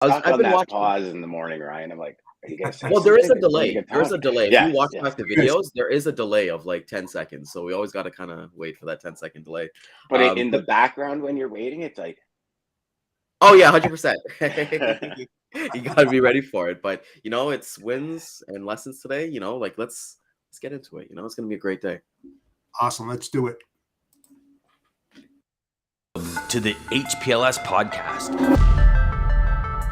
Stuck I've on been that watching. pause in the morning, Ryan. I'm like, are you gonna say Well, there is a something? Are you delay. gonna There's talk? a delay. If you Yes, watch yes. back the videos, there is a delay of like 10 seconds. So we always got to kind of wait for that 10-second delay. But in the background when you're waiting, it's like, Oh yeah, 100%. You got to be ready for it. But it's wins and lessons today. Like let's get into it. It's gonna be a great day. Awesome. Let's do it. To the HPLS podcast.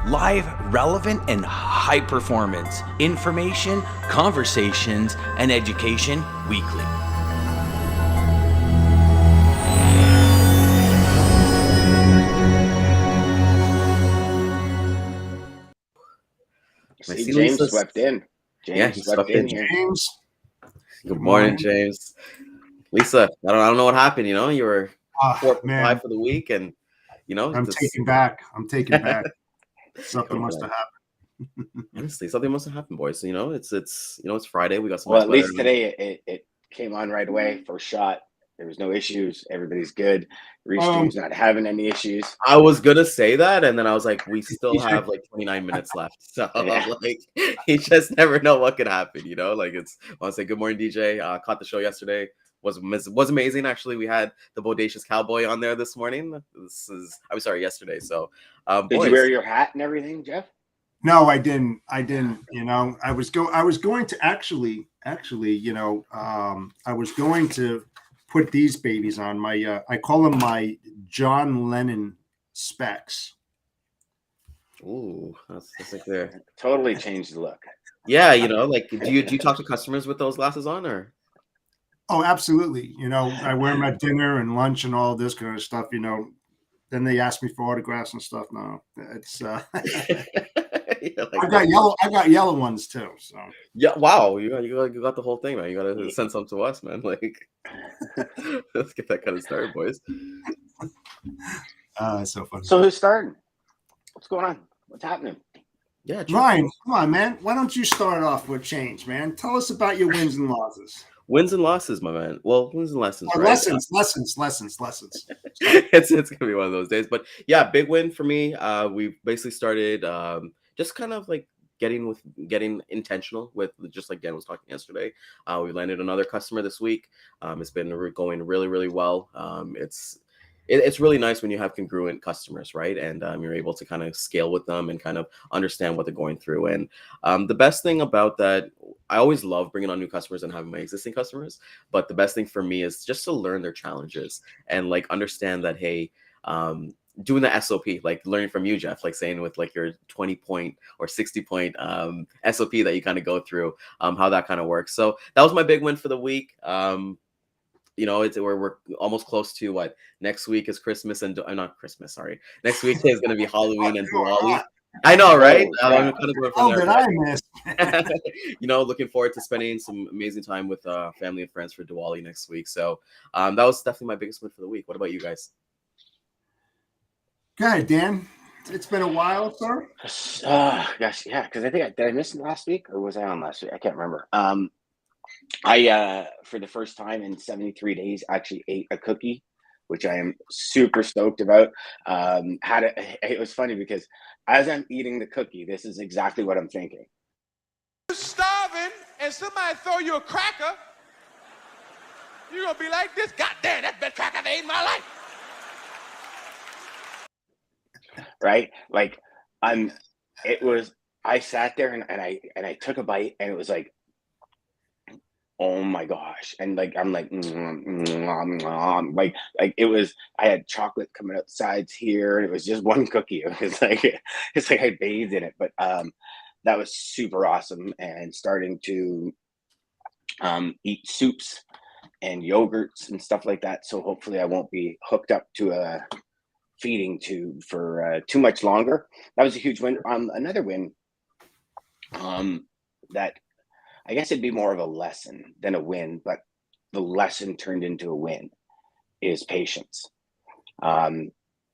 Live, relevant, and high performance information, conversations, and education weekly. see, James swept in. Yeah, he swept in here. James. Good morning, James. Lisa, I don't know what happened. You were 4.5 for the week, and I'm taking back. Something must have happened. Honestly, something must have happened, boys. So, it's Friday. We got some. Well, at least today it came on right away. First shot. There was no issues. Everybody's good. Restream's not having any issues. I was gonna say that, and then I was like, we still have like 29 minutes left. So like, you just never know what could happen. Like I want to say good morning, DJ. Caught the show yesterday. Was amazing. Actually, we had the Bodacious Cowboy on there this morning. Yesterday. So, did you wear your hat and everything, Jeff? No, I didn't. I was going to actually, I was going to put these babies on my, I call them my John Lennon specs. Ooh, that's like there. Totally changed the look. Yeah, like do you talk to customers with those glasses on, or? Oh, absolutely. I wear them at dinner and lunch and all this kind of stuff. Then they ask me for autographs and stuff. No, it's. I got yellow ones too. So yeah, wow, you got the whole thing, man. You got to send some to us, man. Like, let's get that kind of started, boys. It's so funny. So who's starting? What's going on? What's happening? Yeah, Ryan, come on, man. Why don't you start off with change, man? Tell us about your wins and losses. Wins and losses, my man. Well, wins and lessons, right? Lessons. It's gonna be one of those days, but yeah, big win for me. We basically started just kind of like getting intentional with, just like Dan was talking yesterday. We landed another customer this week. It's been going really, really well. It's really nice when you have congruent customers, right? And you're able to kind of scale with them and kind of understand what they're going through. And the best thing about that, I always love bringing on new customers and having my existing customers. But the best thing for me is just to learn their challenges and like understand that, hey, doing the SOP, like learning from you, Jeff, like saying with like your 20-point or 60-point SOP that you kind of go through, how that kind of works. So that was my big win for the week. We're almost close to what next week is Christmas and not Christmas. Sorry, next week is going to be Halloween and Diwali. I know, right? I'm kind of going from there. Did I miss? Looking forward to spending some amazing time with family and friends for Diwali next week. So that was definitely my biggest win for the week. What about you guys? Go ahead, Dan. It's been a while, sir. Gosh, yeah. Because I think did I miss last week or was I on last week? I can't remember. I for the first time in 73 days actually ate a cookie, which I am super stoked about. It was funny because as I'm eating the cookie, this is exactly what I'm thinking. You're starving and somebody throw you a cracker, you're gonna be like this. God damn, that's the best cracker I've ate in my life. Right? Like I sat there and I took a bite and it was like, oh my gosh. And like I'm like like it was, I had chocolate coming out the sides here and it was just one cookie. It was like it's like I bathed in it. But that was super awesome. And starting to eat soups and yogurts and stuff like that. So hopefully I won't be hooked up to a feeding tube for too much longer. That was a huge win. Another win that I guess it'd be more of a lesson than a win, but the lesson turned into a win is patience.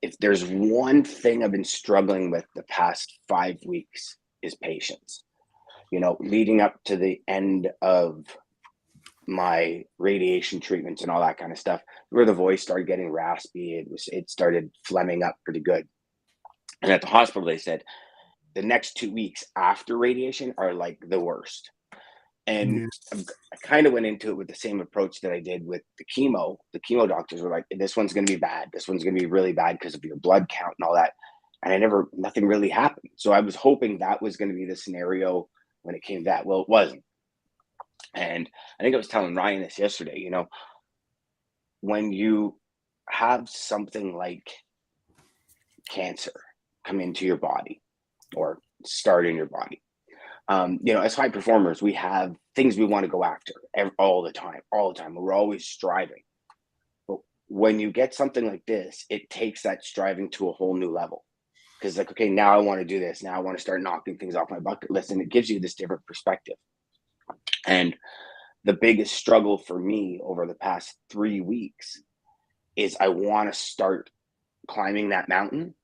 If there's one thing I've been struggling with the past 5 weeks is patience. Leading up to the end of my radiation treatments and all that kind of stuff, where the voice started getting raspy, it started phlegming up pretty good. And at the hospital, they said, the next 2 weeks after radiation are like the worst. And I kind of went into it with the same approach that I did with the chemo. The chemo doctors were like, this one's going to be bad. This one's going to be really bad because of your blood count and all that. And nothing really happened. So I was hoping that was going to be the scenario when it came to that. Well, it wasn't. And I think I was telling Ryan this yesterday, you know, when you have something like cancer come into your body or start in your body, you know, as high performers, we have things we want to go after all the time. We're always striving. But when you get something like this, it takes that striving to a whole new level. Because like, okay, now I want to do this. Now I want to start knocking things off my bucket list. And it gives you this different perspective. And the biggest struggle for me over the past 3 weeks is I want to start climbing that mountain,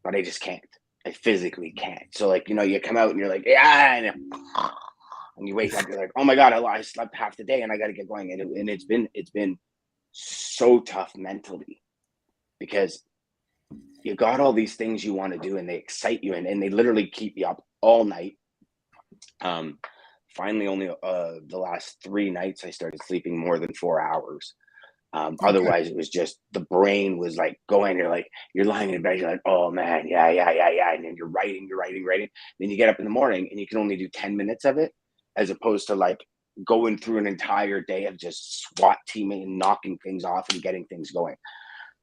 but I just can't. I physically can't. So like, you know, you come out and you're like, yeah, and you wake up, you're like, oh my God, I slept half the day and I got to get going. And it's been so tough mentally because you got all these things you want to do and they excite you and they literally keep you up all night. Finally, only the last 3 nights I started sleeping more than 4 hours. Otherwise, it was just the brain was like going. You're lying in bed. You're like, oh man, yeah. And then you're writing. Then you get up in the morning and you can only do 10 minutes of it, as opposed to like going through an entire day of just SWAT teaming and knocking things off and getting things going.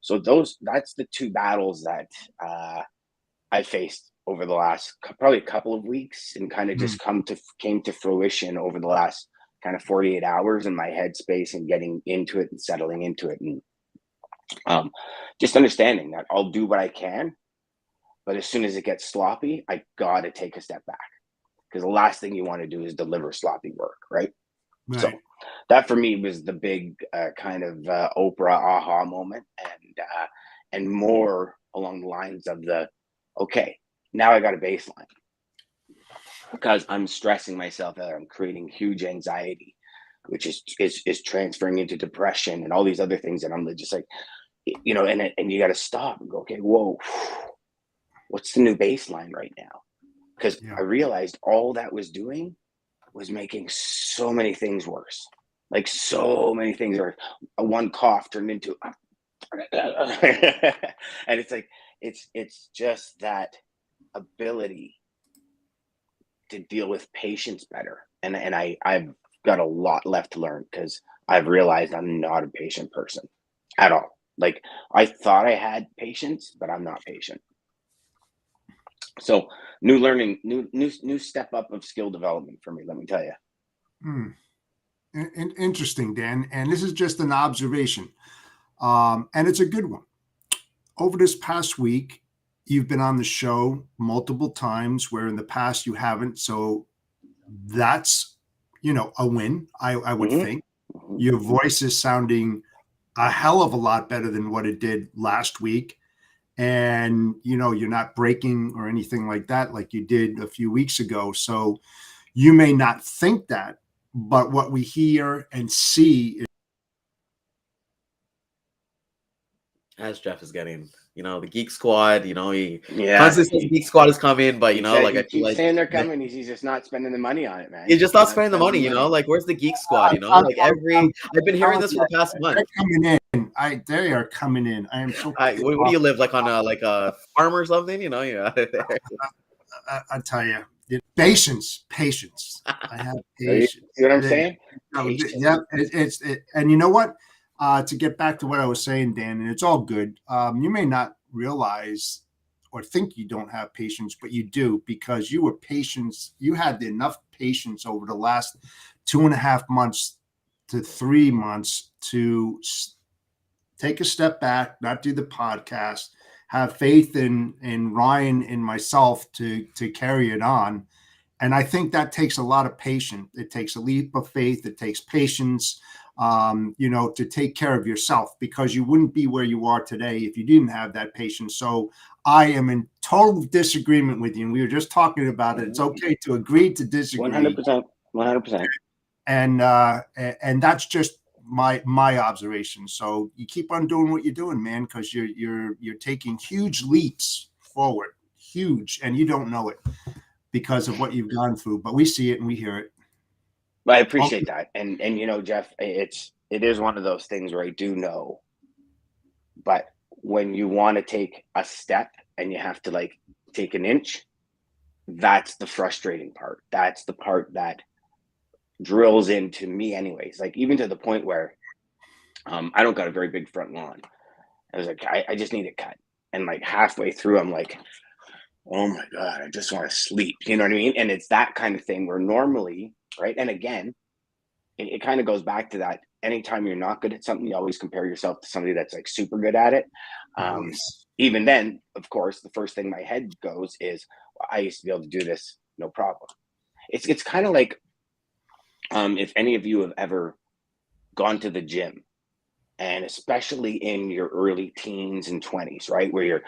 So that's the 2 battles that I faced over the last probably a couple of weeks and kind of just came to fruition over the last kind of 48 hours in my headspace and getting into it and settling into it. And just understanding that I'll do what I can, but as soon as it gets sloppy, I got to take a step back because the last thing you want to do is deliver sloppy work. Right. So that for me was the big kind of Oprah aha moment and more along the lines of okay, now I got a baseline because I'm stressing myself out. I'm creating huge anxiety, which is transferring into depression and all these other things. And I'm just like, you know, and you got to stop and go, okay, whoa, what's the new baseline right now? Because I realized all that was doing was making so many things worse. Like so many things are one cough turned into, and it's like, it's just that ability to deal with patience better. And I've got a lot left to learn because I've realized I'm not a patient person at all. Like I thought I had patience, but I'm not patient. So new learning, new step up of skill development for me, let me tell you. Interesting, Dan. And this is just an observation. And it's a good one. Over this past week, you've been on the show multiple times where in the past you haven't. So that's, you know, a win, I would think. Your voice is sounding a hell of a lot better than what it did last week. And, you know, you're not breaking or anything like that, like you did a few weeks ago. So you may not think that, but what we hear and see is as Jeff is getting, you know, the Geek Squad, you know, he Yeah. constantly says Geek Squad is coming, but you know, like I feel keeps like saying they're coming. He's just not spending the money on it, man. he's just not spending the money, you know. Like, where's the Geek Squad? You know, like I've been hearing this for the past month. They're coming in. They are coming in. I am so. What do you live like on a farm or something? You know, yeah. I tell you, patience. I have patience. You know what I'm saying? Yeah, and you know what? To get back to what I was saying, Dan, and it's all good. You may not realize or think you don't have patience, but you do because you were patient. You had enough patience over the last 2.5 months to 3 months to take a step back, not do the podcast, have faith in Ryan and myself to carry it on. And I think that takes a lot of patience. It takes a leap of faith. It takes patience. You know, to take care of yourself because you wouldn't be where you are today if you didn't have that patience. So I am in total disagreement with you. And we were just talking about it. It's okay to agree to disagree. 100%. And that's just my observation. So you keep on doing what you're doing, man, because you're taking huge leaps forward. huge, and you don't know it because of what you've gone through, but we see it and we hear it. But I appreciate that. And Jeff, it is one of those things where I do know, but when you want to take a step and you have to like take an inch, that's the frustrating part. That's the part that drills into me anyways. Like even to the point where I don't got a very big front lawn. I was like, I just need it cut. And like halfway through, I'm like, oh my God, I just want to sleep. You know what I mean? And it's that kind of thing where normally, right? And again, it kind of goes back to that. Anytime you're not good at something, you always compare yourself to somebody that's like super good at it. Even then, of course, the first thing my head goes is, well, I used to be able to do this, no problem. It's kind of like if any of you have ever gone to the gym, and especially in your early teens and 20s, right? Where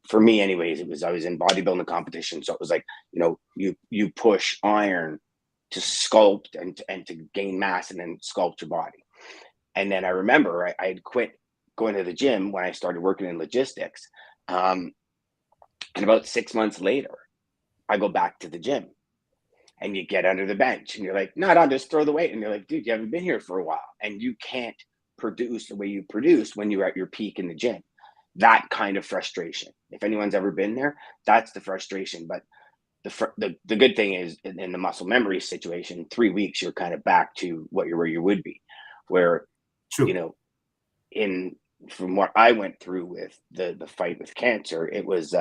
for me anyways, I was in bodybuilding competition. So it was like, you push iron to sculpt and to gain mass and then sculpt your body. And then I remember I had quit going to the gym when I started working in logistics. And about 6 months later, I go back to the gym and you get under the bench and you're like, no, just throw the weight. And you're like, dude, you haven't been here for a while and you can't produce the way you produce when you're at your peak in the gym. That kind of frustration. If anyone's ever been there, that's the frustration. But the good thing is in the muscle memory situation, 3 weeks, you're kind of back to where you would be. Where, True. From what I went through with the fight with cancer, it was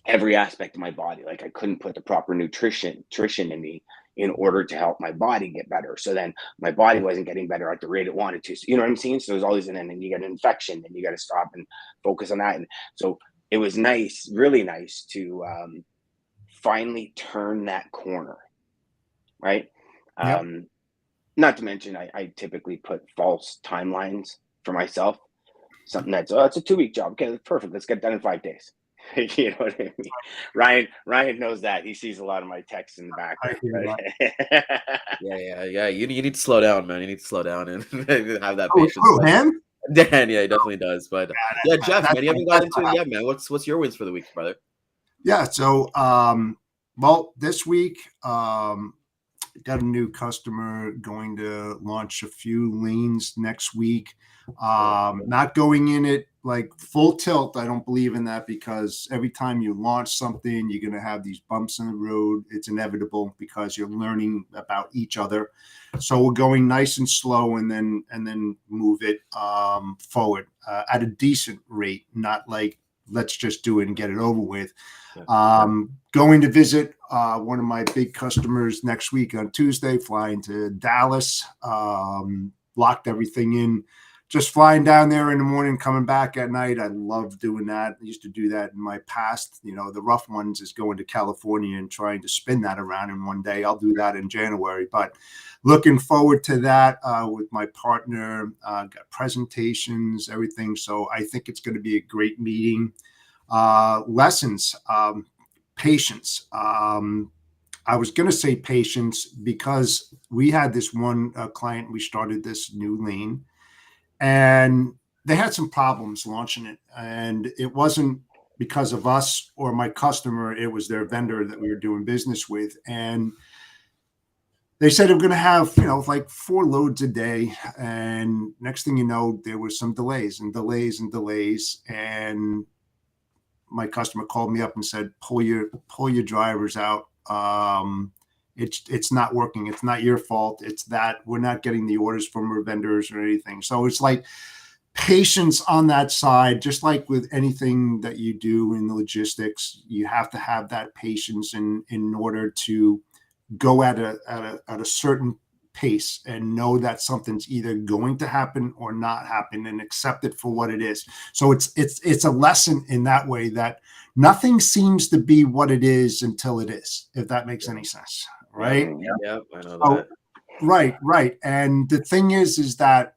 every aspect of my body. Like I couldn't put the proper nutrition in me in order to help my body get better. So then my body wasn't getting better at the rate it wanted to. So, you know what I'm saying? So there's always and then you get an infection and you got to stop and focus on that. And so it was nice, really nice to finally turn that corner. Right. Yep. Not to mention I typically put false timelines for myself. Something that's, it's a 2-week job. Okay, that's perfect. Let's get it done in 5 days. You know what I mean? Ryan knows that. He sees a lot of my texts in the background. Yeah. You need to slow down, man. You need to slow down and have that Oh, patience. man. Dan, yeah, he definitely does. But yeah, Jeff, man, you haven't gotten into it yet, man. What's your wins for the week, brother? Yeah. So, well, this week, got a new customer, going to launch a few lanes next week. Not going in it like full tilt. I don't believe in that because every time you launch something, you're going to have these bumps in the road. It's inevitable because you're learning about each other. So we're going nice and slow and then move it forward at a decent rate, not like let's just do it and get it over with. Going to visit one of my big customers next week on Tuesday, flying to Dallas, locked everything in, just flying down there in the morning, coming back at night. I love doing that. I used to do that in my past. The rough ones is going to California and trying to spin that around in one day. I'll do that in January, but looking forward to that with my partner. Got presentations, everything. So I think it's going to be a great meeting. Lessons, patience. I was going to say patience because we had this one client, we started this new lane and they had some problems launching it. And it wasn't because of us or my customer. It was their vendor that we were doing business with. And they said we're going to have, like 4 loads a day. And next thing you know, there was some delays. And my customer called me up and said, pull your drivers out. It's not working. It's not your fault. It's that we're not getting the orders from our vendors or anything. So it's like patience on that side, just like with anything that you do in the logistics, you have to have that patience in order to go at a certain pace and know that something's either going to happen or not happen and accept it for what it is. So it's a lesson in that way, that nothing seems to be what it is until it is, if that makes any sense. Right. Yeah, I know that. Right. And the thing is that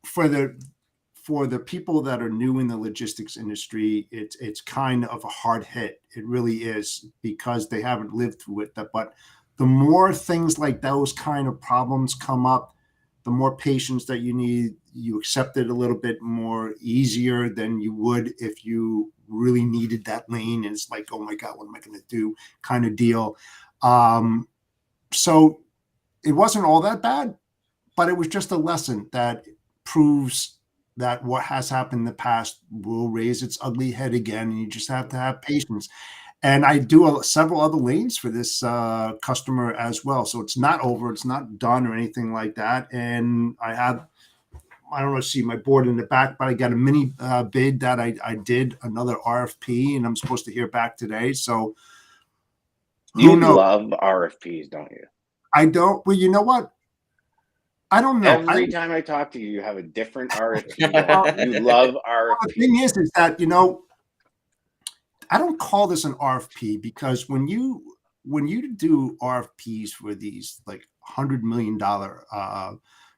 for the people that are new in the logistics industry, it's kind of a hard hit. It really is, because they haven't lived through it. But the more things like those kind of problems come up, the more patience that you need. You accept it a little bit more easier than you would if you really needed that lane. And it's like, oh my God, what am I going to do kind of deal. So it wasn't all that bad, but it was just a lesson that proves that what has happened in the past will raise its ugly head again. And you just have to have patience. And I do several other lanes for this customer as well. So it's not over. It's not done or anything like that. And I don't know, see my board in the back, but I got a mini bid that I did another RFP, and I'm supposed to hear back today. So You who knows? love RFPs, don't you? I don't. Well, you know what? I don't know. Every time I talk to you, you have a different RFP. You love The thing RFPs. is that I don't call this an RFP because when you do RFPs for these like $100 million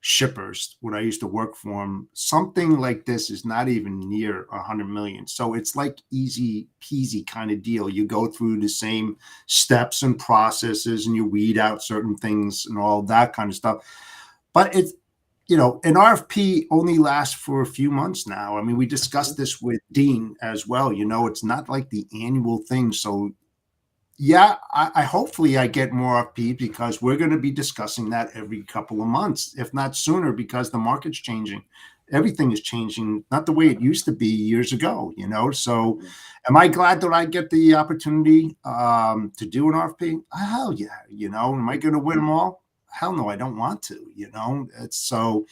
shippers, when I used to work for them, something like this is not even near 100 million. So it's like easy peasy kind of deal. You go through the same steps and processes and you weed out certain things and all that kind of stuff. But it's, an RFP only lasts for a few months now. I mean, we discussed this with Dean as well. It's not like the annual thing. So yeah, I hopefully I get more RFP because we're going to be discussing that every couple of months, if not sooner, because the market's changing. Everything is changing, not the way it used to be years ago, So am I glad that I get the opportunity to do an RFP? Hell yeah. Am I going to win them all? Hell no, I don't want to, It's so,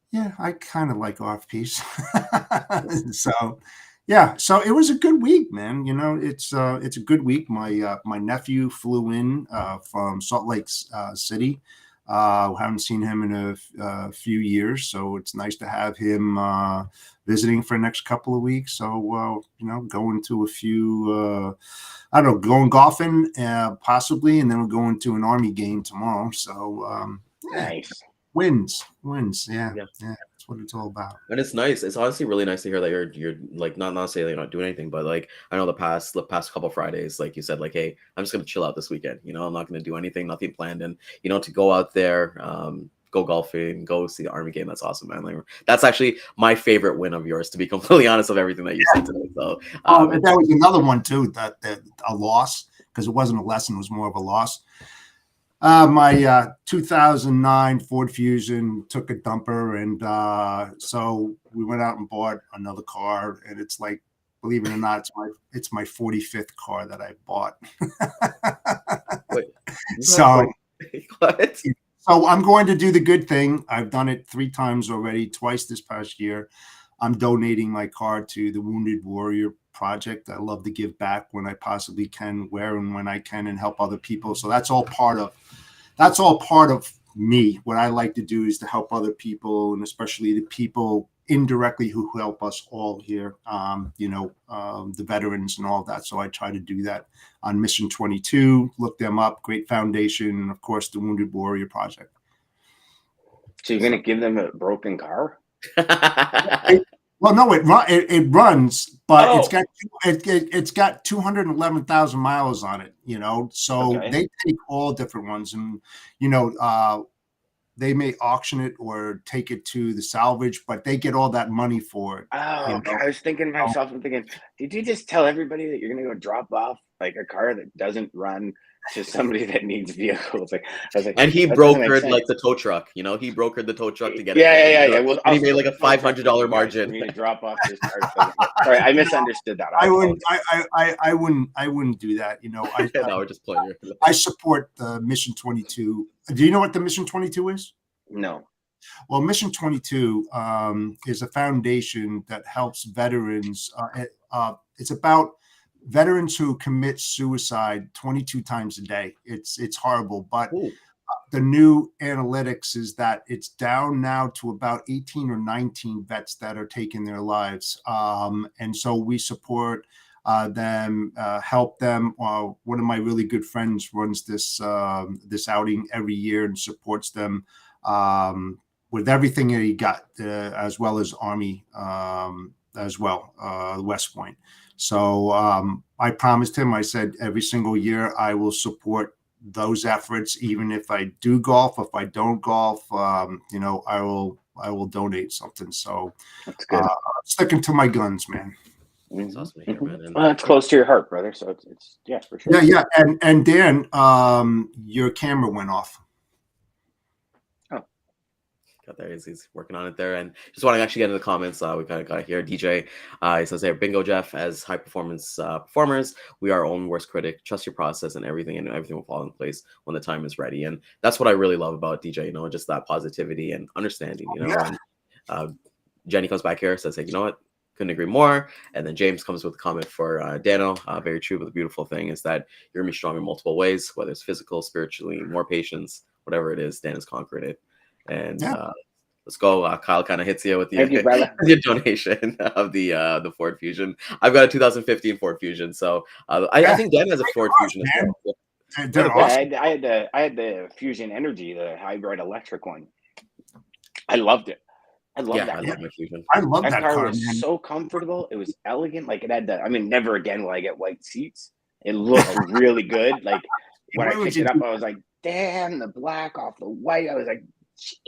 yeah, I kind of like RFPs. So yeah, so it was a good week, man. It's a good week. My nephew flew in from Salt Lake City. Haven't seen him in a few years, so it's nice to have him visiting for the next couple of weeks. So going to a few, I don't know, going golfing possibly, and then we're going to an Army game tomorrow. So Nice. wins, yeah. That's what it's all about. And it's nice. It's honestly really nice to hear that you're like not saying you're not doing anything, but like I know the past couple Fridays, like you said, like, hey, I'm just gonna chill out this weekend. I'm not gonna do anything, nothing planned, and to go out there, go golfing, go see the Army game. That's awesome, man. Like, that's actually my favorite win of yours, to be completely honest, of everything that you said today. So that was another one too, that a loss, because it wasn't a lesson, it was more of a loss. My 2009 Ford Fusion took a dumper, and so we went out and bought another car. And it's like, believe it or not, it's my 45th car that I bought. Wait, so what? So I'm going to do the good thing. I've done it 3 times already, twice this past year. I'm donating my car to the Wounded Warrior Project. I love to give back when I possibly can, where and when I can, and help other people. So that's all part of me. What I like to do is to help other people, and especially the people indirectly who help us all here, the veterans and all that. So I try to do that on Mission 22. Look them up. Great foundation, and of course the Wounded Warrior Project. So you're gonna give them a broken car? Well, no, it runs, but it's got 211,000 miles on it. So they take all different ones, and they may auction it or take it to the salvage, but they get all that money for it. Oh, okay. I was thinking to myself, did you just tell everybody that you're gonna go drop off like a car that doesn't run to somebody that needs vehicles? And he brokered like the tow truck. He brokered the tow truck to get it. Yeah. Well, and he made like a $500 margin. For me to drop off this car. Sorry, I misunderstood that. I wouldn't do that. No, we're just playing. I support the Mission 22. Do you know what the Mission 22 is? No. Well, Mission 22 is a foundation that helps veterans. It's about veterans who commit suicide 22 times a day. It's horrible, but the new analytics is that it's down now to about 18 or 19 vets that are taking their lives. And so we support them, help them. One of my really good friends runs this outing every year and supports them with everything that he got, as well as Army as well, West Point. So I promised him, I said, every single year I will support those efforts, even if I do golf. If I don't golf, I will donate something. So that's good. Sticking to my guns, man. It's awesome to hear, man. And Well, it's close to your heart, brother. So it's yeah, for sure. Yeah. And Dan, your camera went off. got there. He's working on it there. And just want to actually get into the comments. We kind of got here. DJ, he says here, bingo, Jeff. As high performance performers, we are our own worst critic. Trust your process, and everything will fall in place when the time is ready. And that's what I really love about DJ. You know, just that positivity and understanding. You know, and Jenny comes back here, says, hey, you know what? Couldn't agree more. And then James comes with a comment for Dano. Very true. But the beautiful thing is that you're gonna be strong in multiple ways, whether it's physical, spiritually, more patience, whatever it is. Dan has conquered it. And let's go. Kyle kind of hits you with Thank you, brother. your donation of the Ford Fusion. I've got a 2015 Ford Fusion, so I think Dan has a Ford Fusion as well. Awesome. I had the Fusion Energy, the hybrid electric one. I loved it. I love that. I love my Fusion. I love that car. car, Was man. so comfortable. It was elegant. Like it had the. I mean, never again will I get white seats. It looked really good. Like when I picked it up, I was like, "Damn, the black off the white." I was like,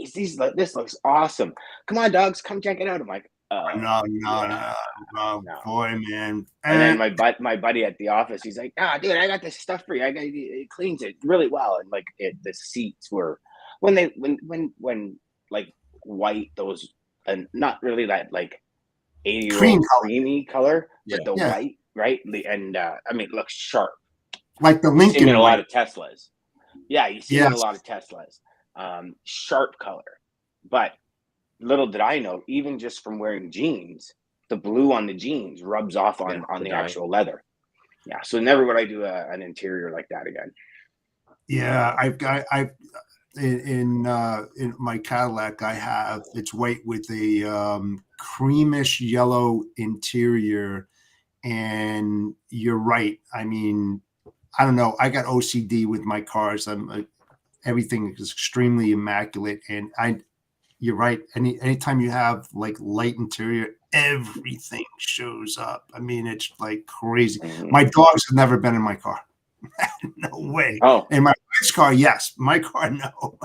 "Jeez, this looks awesome. Come on, dogs, come check it out." I'm like, no, boy, man. And then my buddy at the office, he's like, dude, I got this stuff for you. It cleans it really well. And like the seats were when like white, those, and not really that like 80-year-old creamy color, but the white, right? And I mean, it looks sharp. Like the Lincoln. You see in a lot of Teslas. Yeah, you see in a lot of Teslas. Sharp color. But little did I know, even just from wearing jeans, the blue on the jeans rubs off on the actual leather. Yeah, so never would I do an interior like that again. Yeah, I've in my Cadillac, I have it's white with a creamish yellow interior, and you're right. I mean, I don't know. I got OCD with my cars. Everything is extremely immaculate, and you're right. Anytime you have like light interior, everything shows up. I mean, it's like crazy. My dogs have never been in my car. No way. Oh, in my wife's car, yes. My car, no.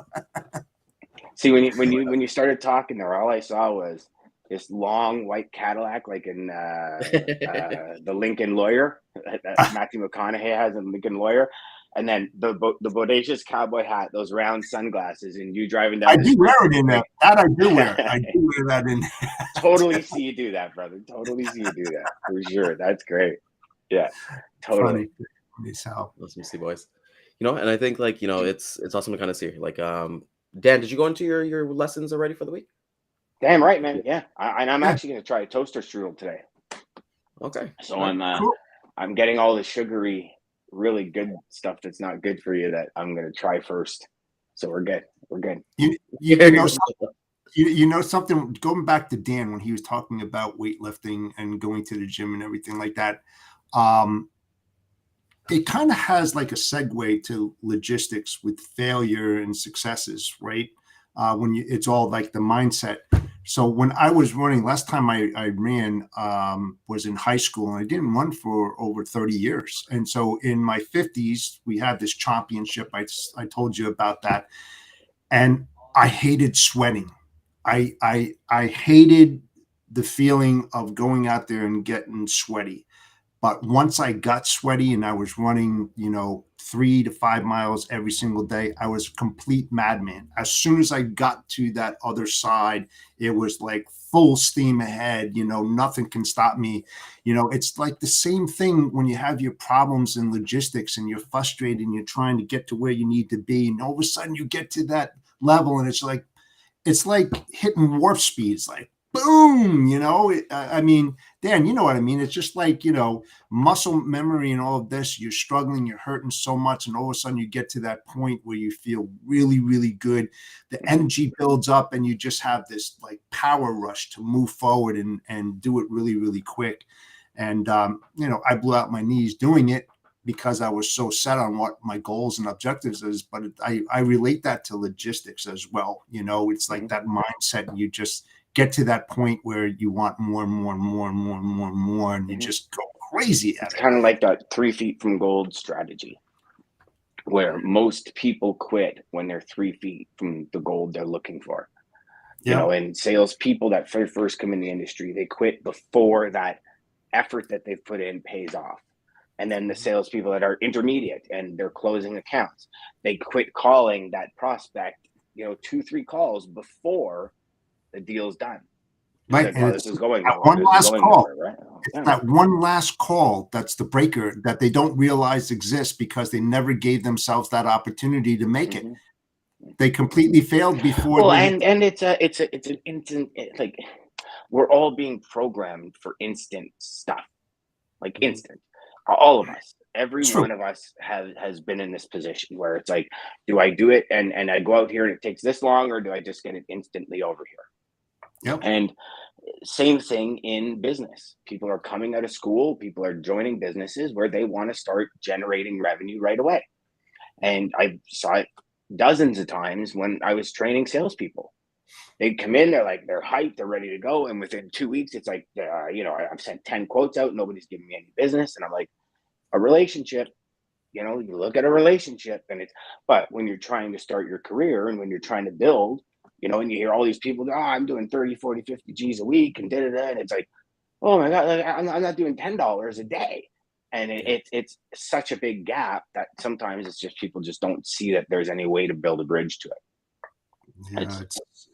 See, when you started talking there, all I saw was this long white Cadillac, like in the Lincoln Lawyer. Matthew McConaughey has a Lincoln Lawyer. And then the bodacious cowboy hat, those round sunglasses, and you driving down. I do wear it in there. That I do wear. I do wear that in there. Totally see you do that, brother. Totally see you do that for sure. That's great. Yeah, totally. Let's see, boys. You know, and I think like it's awesome to kind of see. Like, Dan, did you go into your lessons already for the week? Damn right, man. Yeah, I'm actually gonna try a toaster strudel today. Okay. So I'm getting all the sugary, really good stuff that's not good for you that I'm gonna try first. So we're good. We're good. You know something. Going back to Dan when he was talking about weightlifting and going to the gym and everything like that, it kind of has like a segue to logistics with failure and successes, right? When it's all like the mindset. So when I was running, last time I ran was in high school, and I didn't run for over 30 years. And so in my 50s, we had this championship. I told you about that. And I hated sweating. I hated the feeling of going out there and getting sweaty. But once I got sweaty and I was running, 3 to 5 miles every single day, I was a complete madman. As soon as I got to that other side, it was like full steam ahead. Nothing can stop me. It's like the same thing when you have your problems in logistics and you're frustrated and you're trying to get to where you need to be. And all of a sudden you get to that level and it's like hitting warp speed. It's like, boom, I mean, Dan, you know what I mean? It's just like, muscle memory and all of this, you're struggling, you're hurting so much. And all of a sudden you get to that point where you feel really, really good. The energy builds up and you just have this like power rush to move forward and do it really, really quick. And, I blew out my knees doing it because I was so set on what my goals and objectives is. But I relate that to logistics as well. It's like that mindset. You just get to that point where you want more and more and more and more and more and more, and you just go crazy at it. It's kind of like that 3 feet from gold strategy, where most people quit when they're 3 feet from the gold they're looking for. And salespeople that first come in the industry, they quit before that effort that they've put in pays off. And then the salespeople that are intermediate and they're closing accounts, they quit calling that prospect, 2-3 calls before the deal's done. Right. Like, And well, it's this is going that nowhere. one This is last going call. nowhere, right? It's Yeah. that one last call that's the breaker that they don't realize exists because they never gave themselves that opportunity to make it. They completely failed before. Well, and it's an instant, like, we're all being programmed for instant stuff, like instant. All of us, every True. one of us has been in this position where it's like, do I do it and I go out here and it takes this long, or do I just get it instantly over here? Yep. And same thing in business. People are coming out of school, people are joining businesses where they want to start generating revenue right away. And I saw it dozens of times when I was training salespeople. They'd come in, they're hyped, they're ready to go, and within 2 weeks, it's like, I've sent 10 quotes out, nobody's giving me any business, and I'm like, a relationship, you look at a relationship, but when you're trying to start your career and when you're trying to build, and you hear all these people, I'm doing 30, 40, 50 G's a week, and and it's like, oh my God, like, I'm not doing $10 a day. And it's such a big gap that sometimes it's just people just don't see that there's any way to build a bridge to it. Yeah,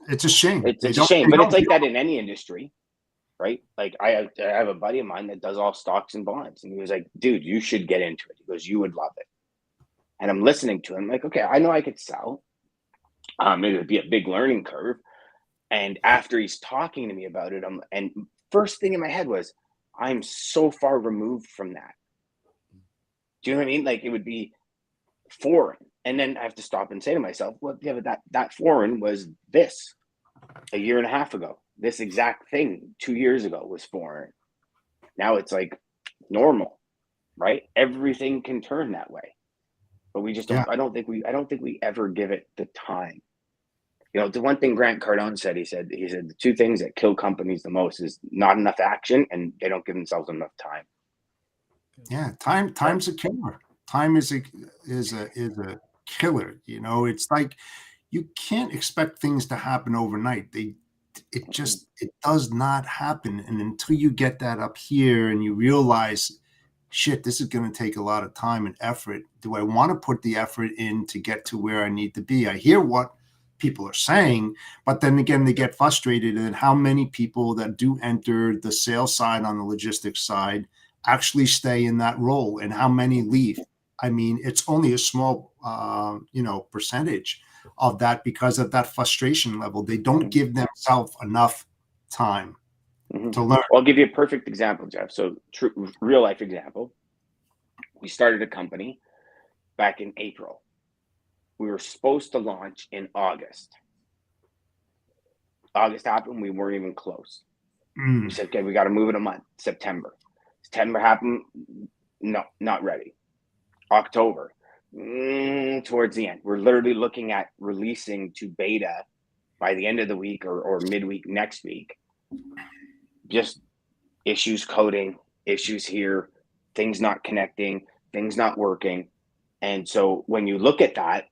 it's a shame. It's a shame, but it's like that in any industry, right? Like I have a buddy of mine that does all stocks and bonds, and he was like, dude, you should get into it. He goes, you would love it. And I'm listening to him like, okay, I know I could sell. It would be a big learning curve. And after he's talking to me about it, and first thing in my head was, I'm so far removed from that. Do you know what I mean? Like, it would be foreign. And then I have to stop and say to myself, well, yeah, but that foreign was this a year and a half ago. This exact thing 2 years ago was foreign. Now it's like normal, right? Everything can turn that way. But we just don't, Yeah. I don't think we ever give it the time. The one thing Grant Cardone said, he said the two things that kill companies the most is not enough action, and they don't give themselves enough time. Yeah, time's a killer. Time is a killer. It's like you can't expect things to happen overnight. It does not happen. And until you get that up here and you realize, shit, this is going to take a lot of time and effort. Do I want to put the effort in to get to where I need to be? I hear what people are saying, but then again, they get frustrated. And how many people that do enter the sales side on the logistics side actually stay in that role, and how many leave? I mean, it's only a small, percentage of that because of that frustration level. They don't give themselves enough time to learn. Well, I'll give you a perfect example, Jeff. So, real life example. We started a company back in April. We were supposed to launch in August. August happened. We weren't even close. We said, okay, we got to move it a month. September happened. No, not ready. October, towards the end. We're literally looking at releasing to beta by the end of the week or midweek next week. Just issues coding, issues here, things not connecting, things not working. And so when you look at that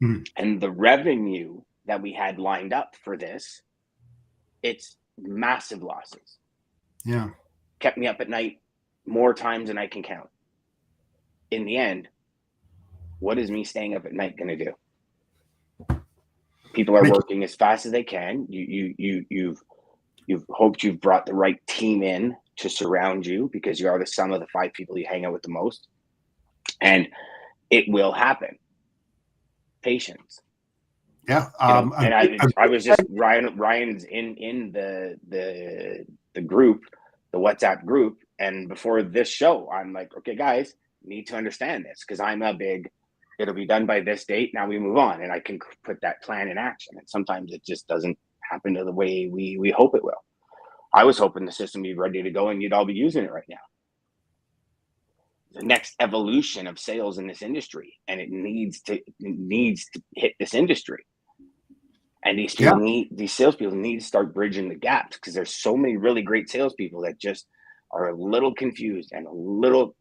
and the revenue that we had lined up for this, it's massive losses. Yeah. Kept me up at night more times than I can count. In the end, what is me staying up at night going to do? People are working as fast as they can. You've hoped you've brought the right team in to surround you, because you are the sum of the 5 people you hang out with the most, and it will happen. Patience. Yeah. And I was just Ryan's in the group, the WhatsApp group, and before this show, I'm like, okay, guys, need to understand this, because I'm a big, it'll be done by this date, now we move on, and I can put that plan in action. And sometimes it just doesn't happen to the way we hope it will. I was hoping the system would be ready to go and you'd all be using it right now. The next evolution of sales in this industry, and it needs to hit this industry. And these people these salespeople need to start bridging the gaps, because there's so many really great salespeople that just are a little confused and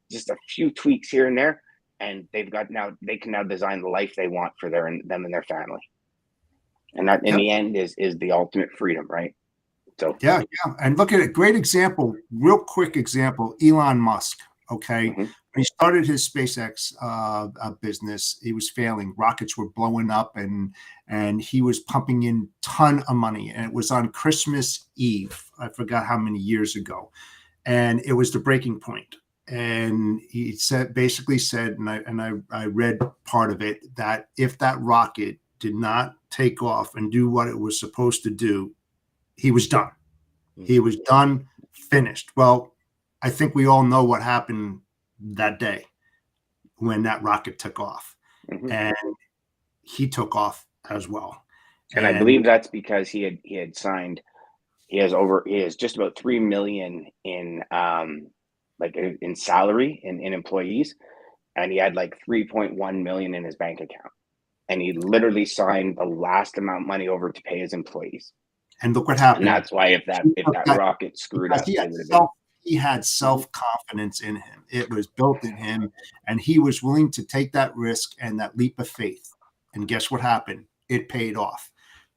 just a few tweaks here and there, and they can now design the life they want for them and their family. And that in the end is the ultimate freedom, right? So Yeah, yeah. And look at a great example, real quick example, Elon Musk. Okay. mhm. When he started his SpaceX business, he was failing. Rockets were blowing up, and he was pumping in ton of money. And it was on Christmas Eve. I forgot how many years ago. And it was the breaking point. And he basically said, and I read part of it, that if that rocket did not take off and do what it was supposed to do, he was done. He was done, finished. Well, I think we all know what happened that day when that rocket took off, Mhm. and he took off as well. And I believe that's because he had signed. He has just about 3 million in like in salary in employees, and he had like 3.1 million in his bank account, and he literally signed the last amount of money over to pay his employees. And look what And happened. that's why if that rocket screwed Because up, it would have been. he had self-confidence in him. It was built in him, and he was willing to take that risk and that leap of faith. And guess what happened? It paid off.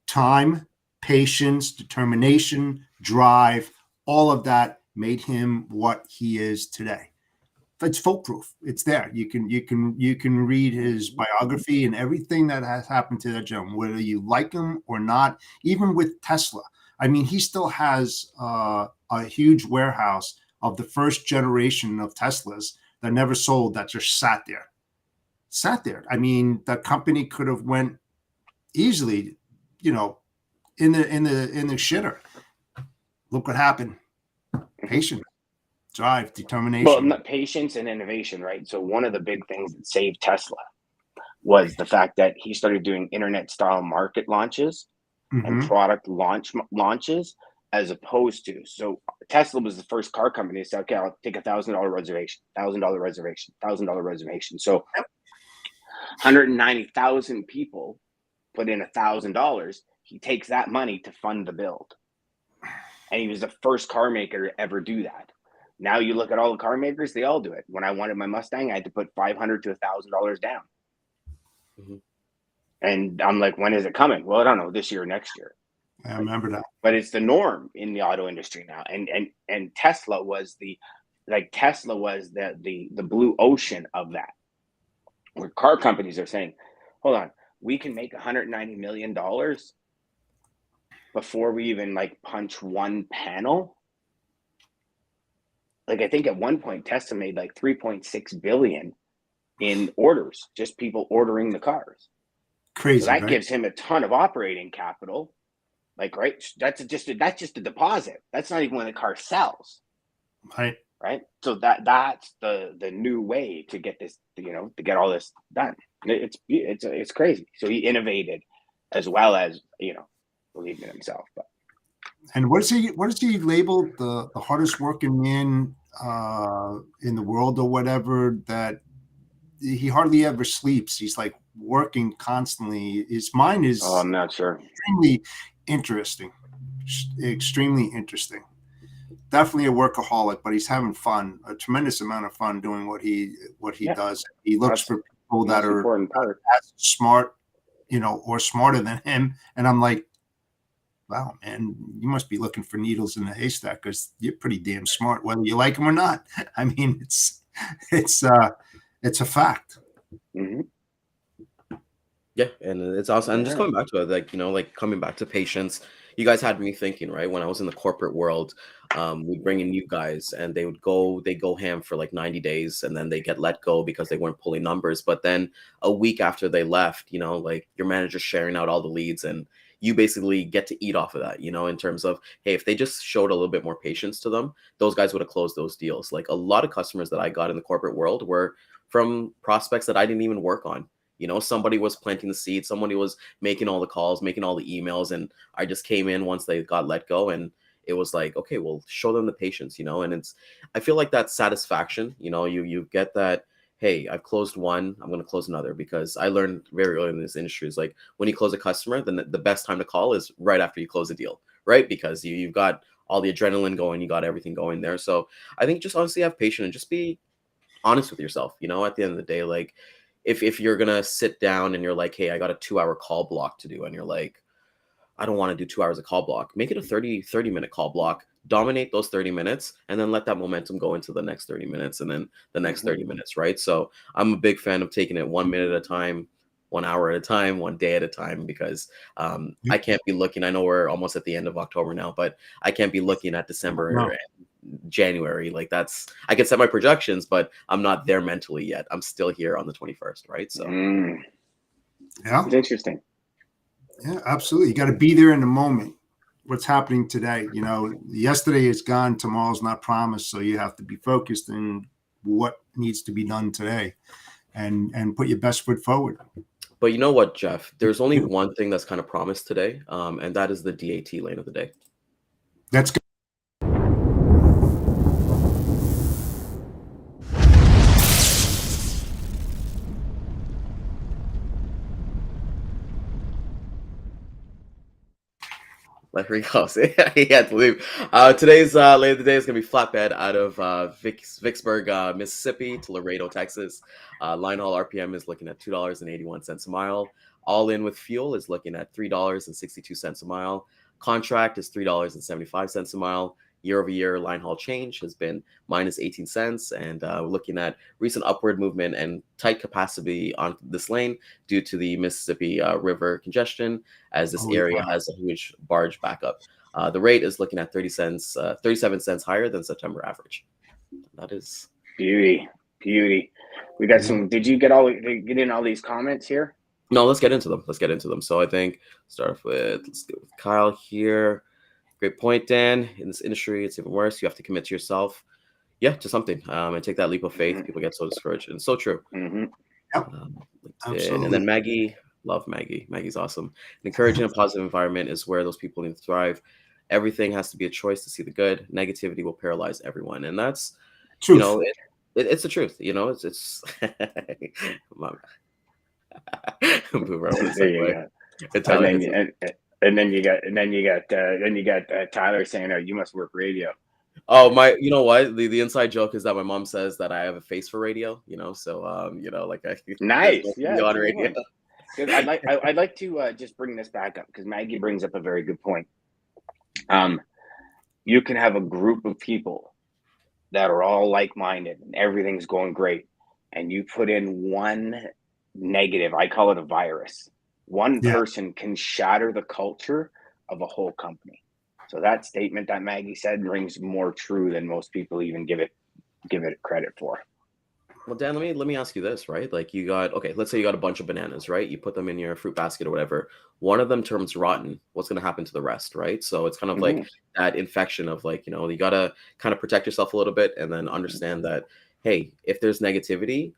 Time, patience, determination, drive, all of that made him what he is today. It's foolproof. It's there. You can read his biography and everything that has happened to that gentleman, whether you like him or not. Even with Tesla, I mean, he still has a huge warehouse of the first generation of Teslas that never sold, that just sat there. I mean, the company could have went easily, in the shitter. Look what happened. Patience, drive, Well, determination. patience and innovation, right? So one of the big things that saved Tesla was the fact that he started doing internet style market launches and Mm-hmm. product launches, as opposed to, so Tesla was the first car company to say, okay, I'll take $1,000 reservation, $1,000 reservation, $1,000 reservation. So 190,000 people put in $1,000. He takes that money to fund the build, and he was the first car maker to ever do that. Now you look at all the car makers; they all do it. When I wanted my Mustang, I had to put $500 to $1,000 down. Mhm. And I'm like, when is it coming? Well, I don't know, this year or next year. I remember that. But it's the norm in the auto industry now. And Tesla was the blue ocean of that. Where car companies are saying, hold on, we can make $190 million before we even like punch one panel. Like I think at one point Tesla made like 3.6 billion in orders, just people ordering the cars. Crazy, So that right? gives him a ton of operating capital. Like, right, that's just a deposit. That's not even when the car sells, Right. right? So that's the new way to get this, to get all this done. It's crazy. So he innovated as well as believed in himself. But And what is he labeled the hardest working man in the world or whatever? That he hardly ever sleeps. He's like working constantly. His mind oh, is I'm not sure. extremely interesting. Extremely interesting. Definitely a workaholic, but he's having fun, a tremendous amount of fun doing what he Yeah, does. He looks that's for people the that most are important part. as smart, or smarter than him. And I'm like, wow, man, you must be looking for needles in the haystack, because you're pretty damn smart, whether you like them or not. I mean, it's a fact. Mm-hmm. Yeah, and it's awesome. And just Yeah. coming back to it, like coming back to patience, you guys had me thinking, right? When I was in the corporate world, we'd bring in new guys and they go ham for like 90 days and then they get let go because they weren't pulling numbers. But then a week after they left, like your manager's sharing out all the leads and you basically get to eat off of that, in terms of, hey, if they just showed a little bit more patience to them, those guys would have closed those deals. Like a lot of customers that I got in the corporate world were from prospects that I didn't even work on. Somebody was planting the seed, somebody was making all the calls, making all the emails, and I just came in once they got let go, and it was like, okay, well, show them the patience, and I feel like that satisfaction, you get that, hey, I've closed one, I'm going to close another, because I learned very early in this industry is like when you close a customer, then the best time to call is right after you close a deal, right? Because you've got all the adrenaline going, you got everything going there. So I think just honestly have patience and just be honest with yourself, at the end of the day. Like if you're gonna sit down and you're like, hey, I got a 2-hour call block to do, and you're like, I don't want to do 2 hours of call block. Make it a 30 minute call block. Dominate those 30 minutes and then let that momentum go into the next 30 minutes and then the next 30 minutes, right? So I'm a big fan of taking it 1 minute at a time, 1 hour at a time, 1 day at a time, because I can't be looking. I know we're almost at the end of October now, but I can't be looking at December No. and January. Like I can set my projections, but I'm not there mentally yet. I'm still here on the 21st, right? So Yeah. It's interesting. Yeah, absolutely. You got to be there in the moment. What's happening today? You know, yesterday is gone. Tomorrow's not promised. So you have to be focused in what needs to be done today, and put your best foot forward. But you know what, Jeff? There's only one thing that's kind of promised today, and that is the DAT lane of the day. That's good. There we go. He had to leave. Today's lane of the day is going to be flatbed out of Vicksburg, Mississippi to Laredo, Texas. Line haul RPM is looking at $2.81 a mile. All in with fuel is looking at $3.62 a mile. Contract is $3.75 a mile. Year over year line haul change has been minus 18 cents. And we're looking at recent upward movement and tight capacity on this lane due to the Mississippi River congestion, as this area has a huge barge backup. The rate is looking at 37 cents higher than September average. That is beauty. We got some. Did you get in all these comments here? No, let's get into them. So I think let's deal with Kyle here. Great point, Dan. In this industry, it's even worse. You have to commit to yourself, to something, and take that leap of faith. People get so discouraged, and it's so true. Yep. And then Maggie, love Maggie. Maggie's awesome. An encouraging and positive environment is where those people need to thrive. Everything has to be a choice to see the good. Negativity will paralyze everyone, and that's Truth. It's the truth. It's. There you go. And then you got Tyler saying, "Oh, you must work radio." Oh you know what? The inside joke is that my mom says that I have a face for radio. So like I nice, on radio. I'd like to just bring this back up because Maggie brings up a very good point. You can have a group of people that are all like-minded and everything's going great, and you put in one negative. I call it a virus. One person can shatter the culture of a whole company. So that statement that Maggie said rings more true than most people even give it credit for. Well, Dan, let me ask you this, right? Like let's say you got a bunch of bananas, right? You put them in your fruit basket or whatever. One of them turns rotten. What's going to happen to the rest, right? So it's kind of like that infection of you got to kind of protect yourself a little bit and then understand that, hey, if there's negativity,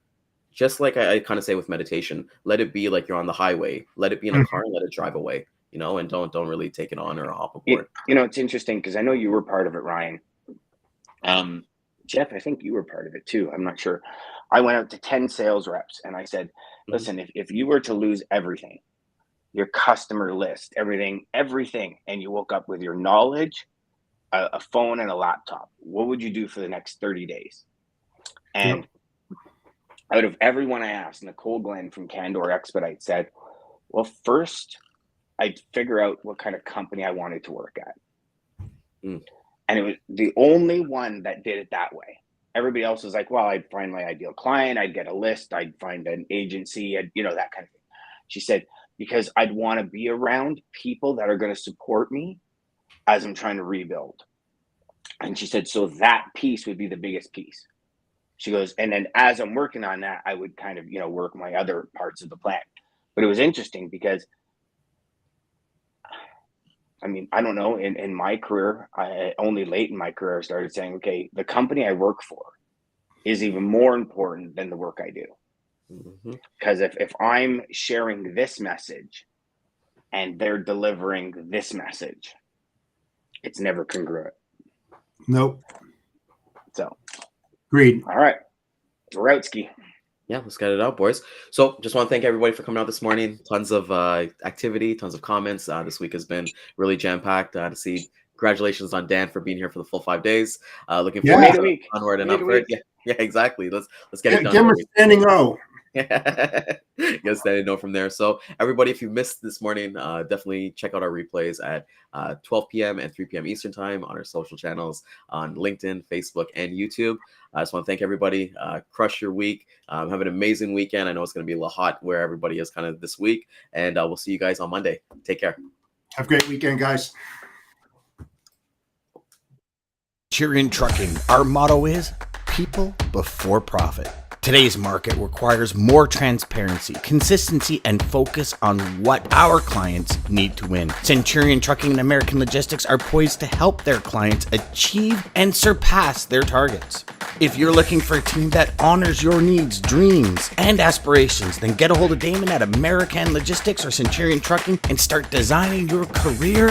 just like I kind of say with meditation, let it be like you're on the highway. Let it be in a car and let it drive away, and don't really take it on or hop aboard. It's interesting because I know you were part of it, Ryan. Jeff, I think you were part of it too. I'm not sure. I went out to 10 sales reps and I said, listen, if you were to lose everything, your customer list, everything, and you woke up with your knowledge, a phone and a laptop, what would you do for the next 30 days? And out of everyone I asked, Nicole Glenn from Candor Expedite said, well, first I'd figure out what kind of company I wanted to work at. And it was the only one that did it that way. Everybody else was like, well, I'd find my ideal client. I'd get a list. I'd find an agency, that kind of thing. She said, because I'd want to be around people that are going to support me as I'm trying to rebuild. And she said, so that piece would be the biggest piece. She goes, and then as I'm working on that, I would kind of, work my other parts of the plan. But it was interesting because, I don't know, in my career, only late in my career, I started saying, okay, the company I work for is even more important than the work I do. Because if I'm sharing this message and they're delivering this message, it's never congruent. Nope. So. Agreed. All right. Dorowski. Yeah, let's get it out, boys. So just want to thank everybody for coming out this morning. Tons of activity, tons of comments. This week has been really jam-packed to see. Congratulations on Dan for being here for the full 5 days. Looking forward to onward and upward. Yeah, exactly. Let's get it done. Give him a standing O. Guess I didn't know from there. So everybody, if you missed this morning, definitely check out our replays at 12 p.m. and 3 p.m. Eastern time on our social channels on LinkedIn, Facebook, and YouTube. I just want to thank everybody. Crush your week. Have an amazing weekend. I know it's going to be a little hot where everybody is kind of this week, and we'll see you guys on Monday. Take care. Have a great weekend, guys. Centurion Trucking, our motto is people before profit. Today's market requires more transparency, consistency, and focus on what our clients need to win. Centurion Trucking and American Logistics are poised to help their clients achieve and surpass their targets. If you're looking for a team that honors your needs, dreams, and aspirations, then get a hold of Daman at American Logistics or Centurion Trucking and start designing your career